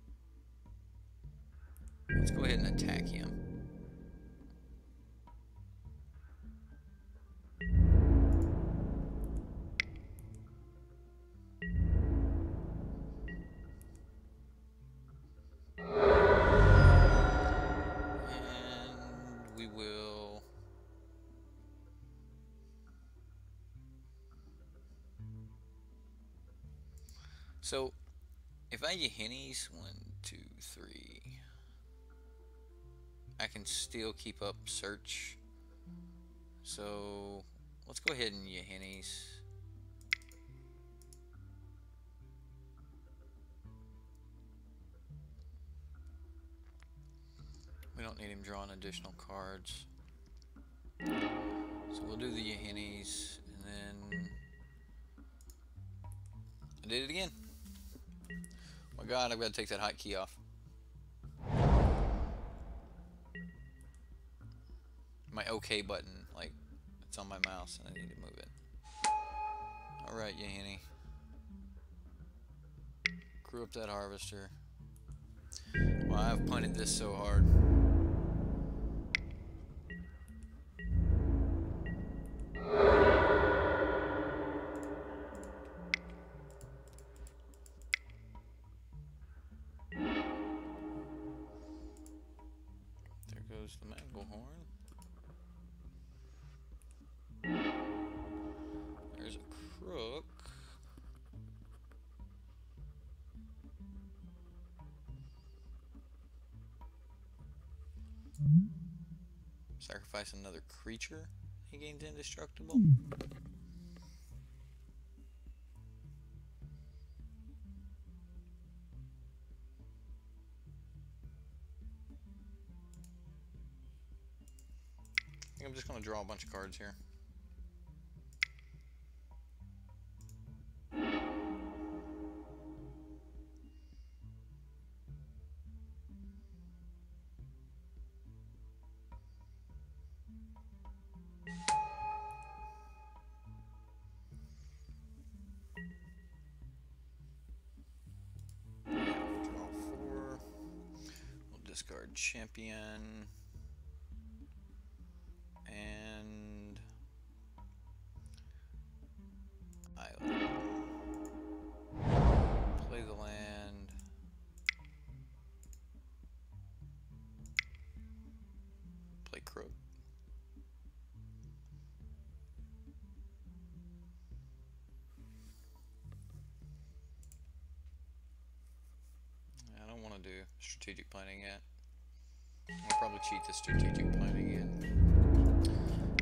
Let's go ahead and attack him. And we will... So, if I get hennies, 1, 2, 3, I can still keep up search. So, let's go ahead and get hennies. We don't need him drawing additional cards. So we'll do the Yahinis, and then... I did it again. Oh my god, I've got to take that hotkey off. My OK button, like, it's on my mouse, and I need to move it. Alright, Yahini. Crew up that harvester. Well, I've punted this so hard. There goes the Manglehorn. There's a crook. Sacrifice another creature. He gains indestructible. I think I'm just going to draw a bunch of cards here. Discard champion and island. Play the land. Play crook. I don't want to do strategic planning yet. I'll probably cheat the strategic planning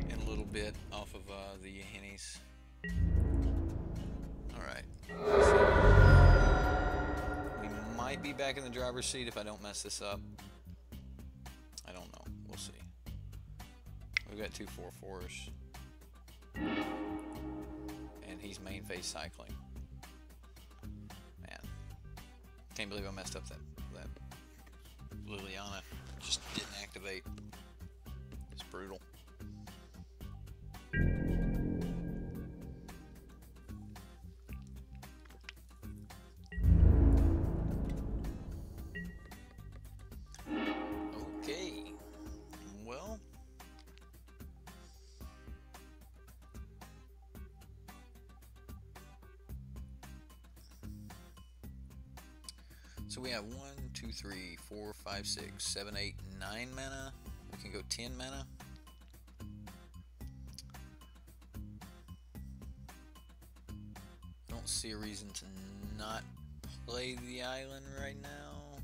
in a little bit off of the Yahinis. Alright. So we might be back in the driver's seat if I don't mess this up. I don't know. We'll see. We've got 2 4/4s. And he's main phase cycling. Man. Can't believe I messed up that Liliana. Just didn't activate. It's brutal. Okay. Well. So we have 1, 2, 3, 4, 5, 6, 7, 8, 9 mana. We can go 10 mana. I don't see a reason to not play the island right now.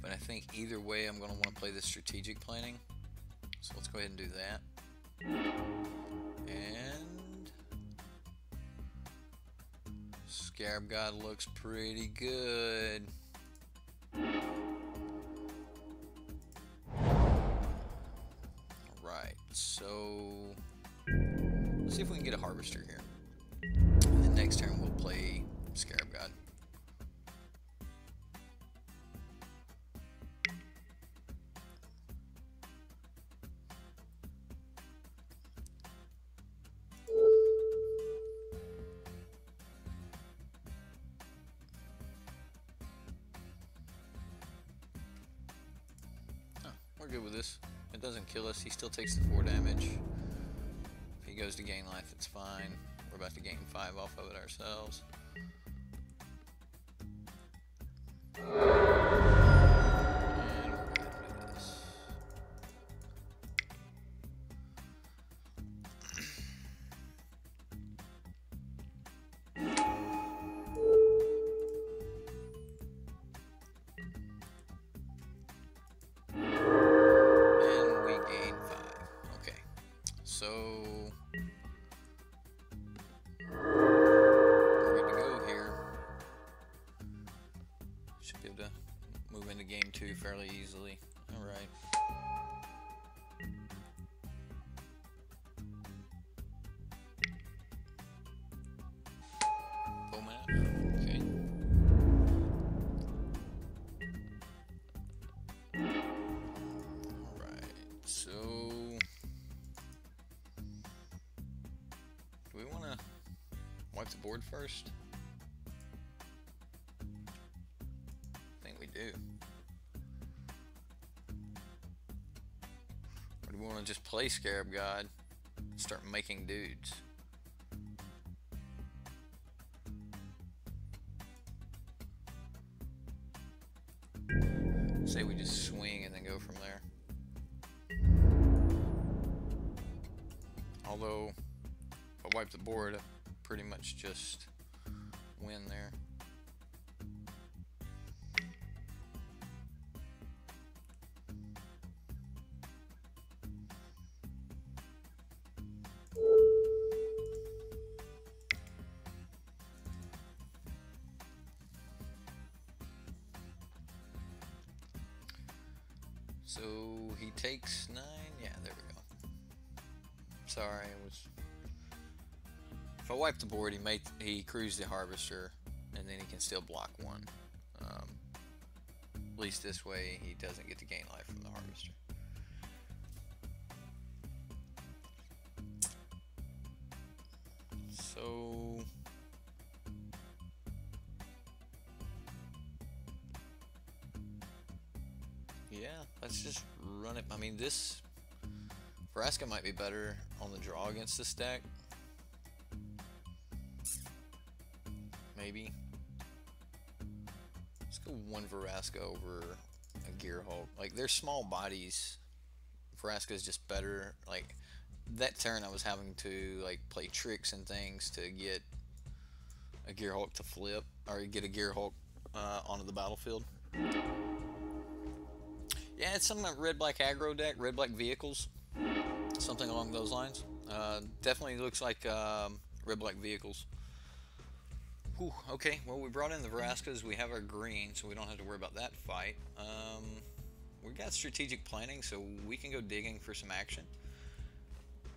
But I think either way I'm going to want to play the strategic planning. So let's go ahead and do that. And Scarab God looks pretty good. Alright, so let's see if we can get a harvester here. And then next turn we'll play Scarab God. We're good with this. It doesn't kill us. He still takes the 4 damage. If he goes to gain life, it's fine. We're about to gain 5 off of it ourselves. And we're going to do this. Fairly easily. Alright. Pull map. Okay. Alright. So do we want to wipe the board first? I think we do. We want to just play Scarab God and start making dudes. Say we just swing and then go from there. Although, if I wipe the board, I pretty much just win there. So he takes 9. Yeah, there we go. Sorry, it was. If I wipe the board, he crews the Harvester, and then he can still block 1. At least this way, he doesn't get to gain life from the Harvester. So yeah, let's just run it. I mean, this Vraska might be better on the draw against this deck. Maybe. Let's go 1 Vraska over a Gear Hulk. Like, they're small bodies. Vraska is just better. Like, that turn I was having to, like, play tricks and things to get a Gear Hulk to flip, or get a Gear Hulk onto the battlefield. Yeah, it's some red-black aggro deck, red-black vehicles, something along those lines. Definitely looks like red-black vehicles. Whew, okay, well, we brought in the Vraskas. We have our green, so we don't have to worry about that fight. We got strategic planning, so we can go digging for some action.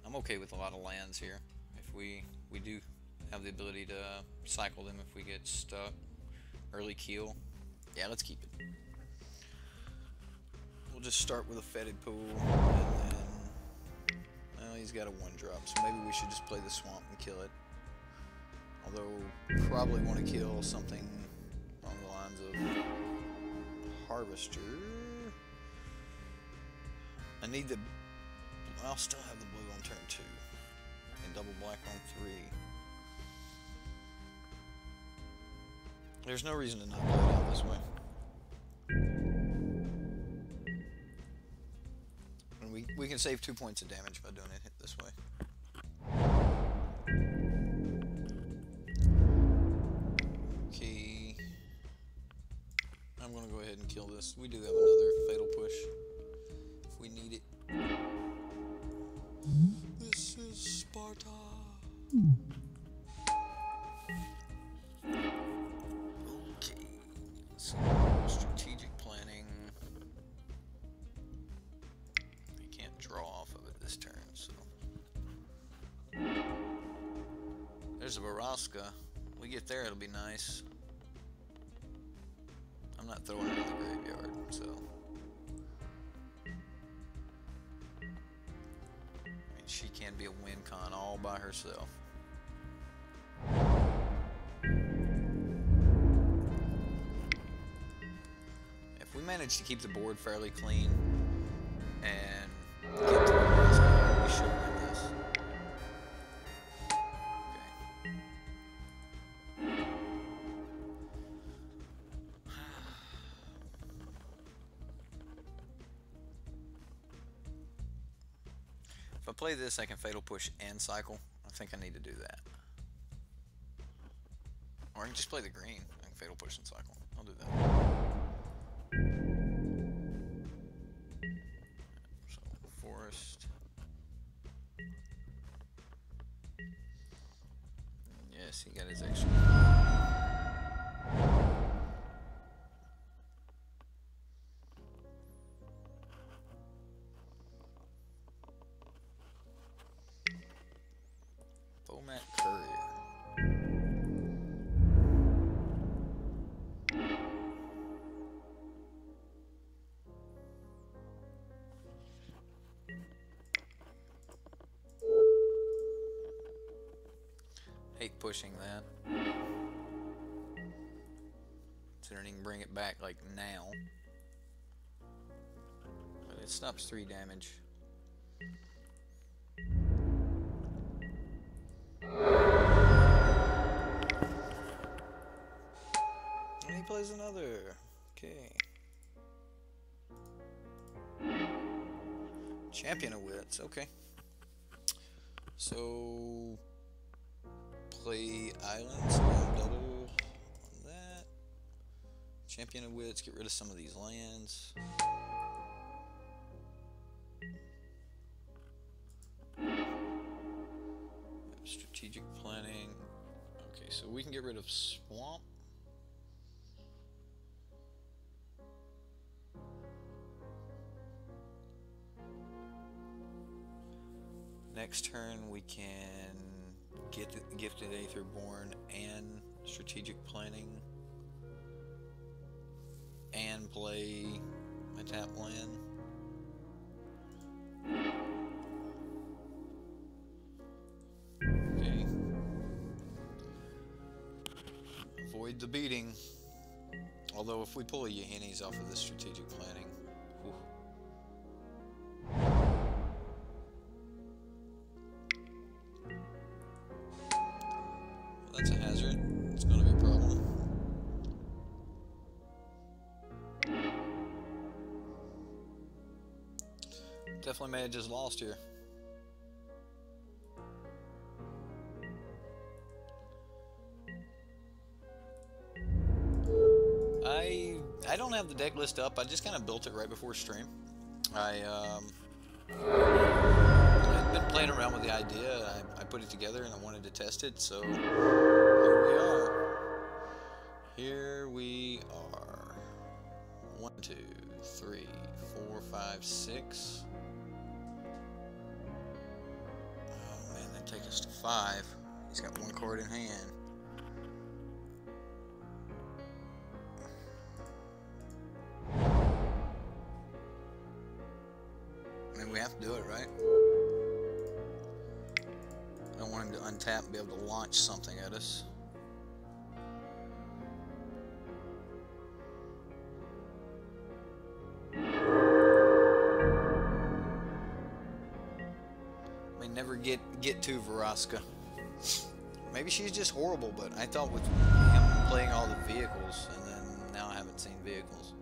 I'm okay with a lot of lands here. If we do have the ability to cycle them if we get stuck. Early kill. Yeah, let's keep it. We'll just start with a fetid pool, and then, well, he's got a 1-drop, so maybe we should just play the swamp and kill it. Although, probably want to kill something along the lines of Harvester. I need the. I'll still have the blue on turn 2, and double black on 3. There's no reason to not play it out this way. And we can save 2 points of damage by doing it this way. Okay. I'm gonna go ahead and kill this. We do have another fatal push if we need it. This is Sparta. Okay. So strategic planning. You can't draw off of it this turn, so. There's a Vraska. We get there, it'll be nice. I'm not throwing it in the graveyard, so. I mean, she can be a win con all by herself. If we manage to keep the board fairly clean, and get to the Roscoe. We should win this. If I play this, I can Fatal Push and cycle. I think I need to do that. Or I can just play the green. I can Fatal Push and cycle. I'll do that. So, Forest. Yes, he got his extra. Bomat Courier. Hate pushing that. Considering he can bring it back like now. But it stops 3 damage. And he plays another. Okay. Champion of Wits, okay. So play Islands, double on that. Champion of Wits, get rid of some of these lands. Strategic planning. Okay, so we can get rid of Swamp. Next turn we can get the Gifted Aetherborn and Strategic Planning and play my tap land. Okay. Avoid the beating. Although if we pull a Yahinis off of the Strategic Planning, whew. That's a hazard. It's going to be a problem. Definitely may have just lost here. I don't have the deck list up. I just kind of built it right before stream. I'd been playing around with the idea. I put it together and I wanted to test it, so here we are. Here we are. 1, 2, 3, 4, 5, 6. Oh man, that takes us to 5. He's got 1 card in hand. I mean, we have to do it, right? I don't want him to untap and be able to launch something at us. I mean, never get to Vraska. Maybe she's just horrible, but I thought with him playing all the vehicles, and then now I haven't seen vehicles.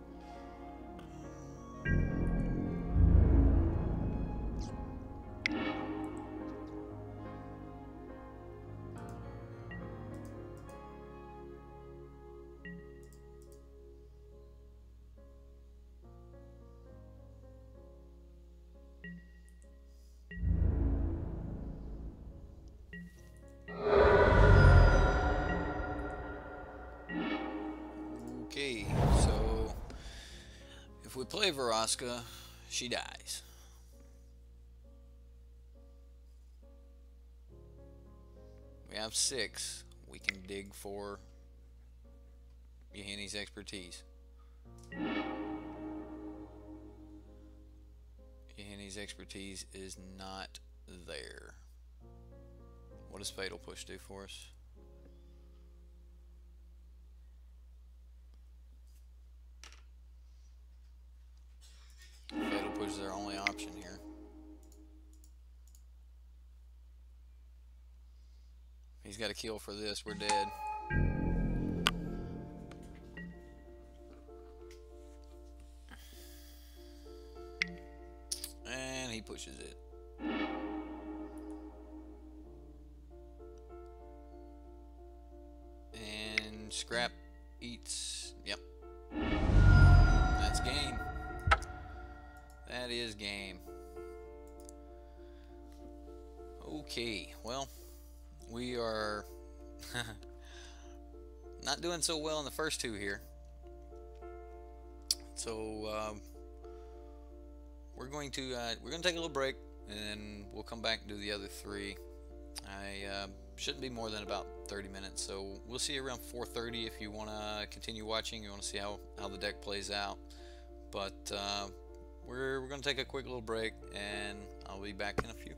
Okay, so if we play Vraska, she dies. We have 6. We can dig for Yahini's expertise. Yahini's expertise is not there. What does Fatal Push do for us? Fatal Push is their only option here. He's got a kill for this. We're dead. And he pushes it. And Scrap eats. Yep. That's game. That is game. Okay, well, we are not doing so well in the first two here. So we're going to take a little break, and then we'll come back and do the other three. I shouldn't be more than about 30 minutes, so we'll see you around 4:30 if you want to continue watching. You want to see how the deck plays out. But we're going to take a quick little break, and I'll be back in a few.